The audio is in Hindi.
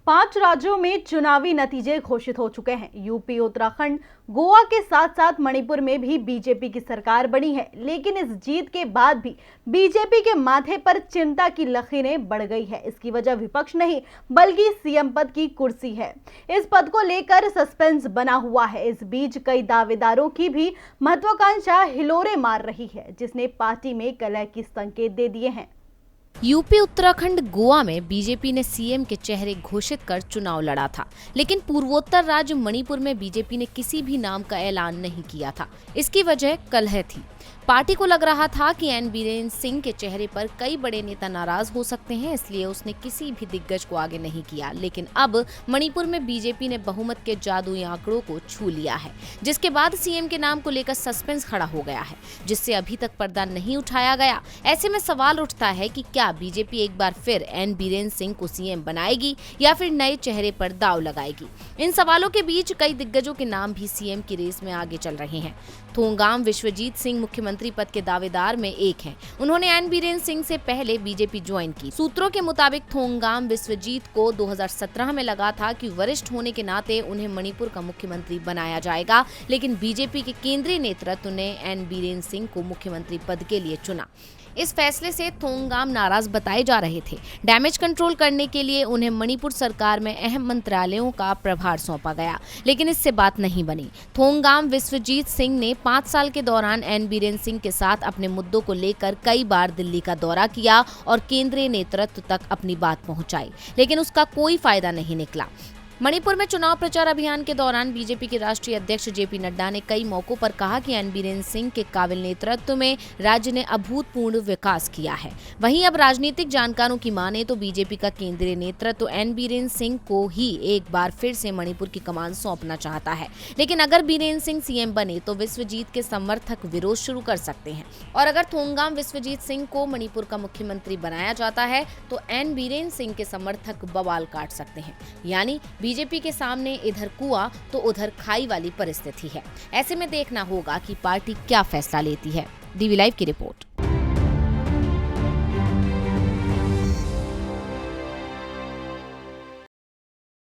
5 राज्यों में चुनावी नतीजे घोषित हो चुके हैं। यूपी, उत्तराखंड, गोवा के साथ साथ मणिपुर में भी बीजेपी की सरकार बनी है। लेकिन इस जीत के बाद भी बीजेपी के माथे पर चिंता की लकीरें बढ़ गई है। इसकी वजह विपक्ष नहीं बल्कि सीएम पद की कुर्सी है। इस पद को लेकर सस्पेंस बना हुआ है। इस बीच कई दावेदारों की भी महत्वाकांक्षा हिलोरे मार रही है, जिसने पार्टी में कलह के संकेत दे दिए हैं। यूपी, उत्तराखंड, गोवा में बीजेपी ने सीएम के चेहरे घोषित कर चुनाव लड़ा था, लेकिन पूर्वोत्तर राज्य मणिपुर में बीजेपी ने किसी भी नाम का ऐलान नहीं किया था। इसकी वजह कलह थी। पार्टी को लग रहा था कि एन बीरेन सिंह के चेहरे पर कई बड़े नेता नाराज हो सकते हैं, इसलिए उसने किसी भी दिग्गज को आगे नहीं किया। लेकिन अब मणिपुर में बीजेपी ने बहुमत के जादुई आंकड़ों को छू लिया है, जिसके बाद सीएम के नाम को लेकर सस्पेंस खड़ा हो गया है, जिससे अभी तक पर्दा नहीं उठाया गया। ऐसे में सवाल उठता है कि क्या बीजेपी एक बार फिर एन बीरेन सिंह को सीएम बनाएगी या फिर नए चेहरे पर दांव लगाएगी। इन सवालों के बीच कई दिग्गजों के नाम भी सीएम की रेस में आगे चल रहे हैं। थोंगाम विश्वजीत सिंह मुख्यमंत्री पद के दावेदार में एक हैं। उन्होंने एन बीरेन सिंह से पहले बीजेपी ज्वाइन की। सूत्रों के मुताबिक थोंगाम विश्वजीत को 2017 में लगा था कि वरिष्ठ होने के नाते उन्हें मणिपुर का मुख्यमंत्री बनाया जाएगा, लेकिन बीजेपी के केंद्रीय नेतृत्व ने एन बीरेन सिंह को मुख्यमंत्री पद के लिए चुना। इस फैसले से थोंगाम नाराज बताए जा रहे थे। डैमेज कंट्रोल करने के लिए उन्हें मणिपुर सरकार में अहम मंत्रालयों का प्रभार सौंपा गया, लेकिन इससे बात नहीं बनी। थोंगाम विश्वजीत सिंह ने 5 साल के दौरान एन बीरेन सिंह के साथ अपने मुद्दों को लेकर कई बार दिल्ली का दौरा किया और केंद्रीय नेतृत्व तक अपनी बात पहुंचाई, लेकिन उसका कोई फायदा नहीं निकला। मणिपुर में चुनाव प्रचार अभियान के दौरान बीजेपी के राष्ट्रीय अध्यक्ष जेपी नड्डा ने कई मौकों पर कहा कि एन बीरेन सिंह के काबिल नेतृत्व में राज्य ने अभूतपूर्व विकास किया है। वहीं अब राजनीतिक जानकारों की माने तो बीजेपी का केंद्रीय नेतृत्व एन बीरेन सिंह को ही एक बार फिर से मणिपुर की कमान सौंपना चाहता है। लेकिन अगर बीरेन सिंह सीएम बने तो विश्वजीत के समर्थक विरोध शुरू कर सकते हैं, और अगर थोंगाम विश्वजीत सिंह को मणिपुर का मुख्यमंत्री बनाया जाता है तो एन बीरेन सिंह के समर्थक बवाल काट सकते हैं। यानी बीजेपी के सामने इधर कुआं तो उधर खाई वाली परिस्थिति है। ऐसे में देखना होगा कि पार्टी क्या फैसला लेती है। डीवी लाइव की रिपोर्ट।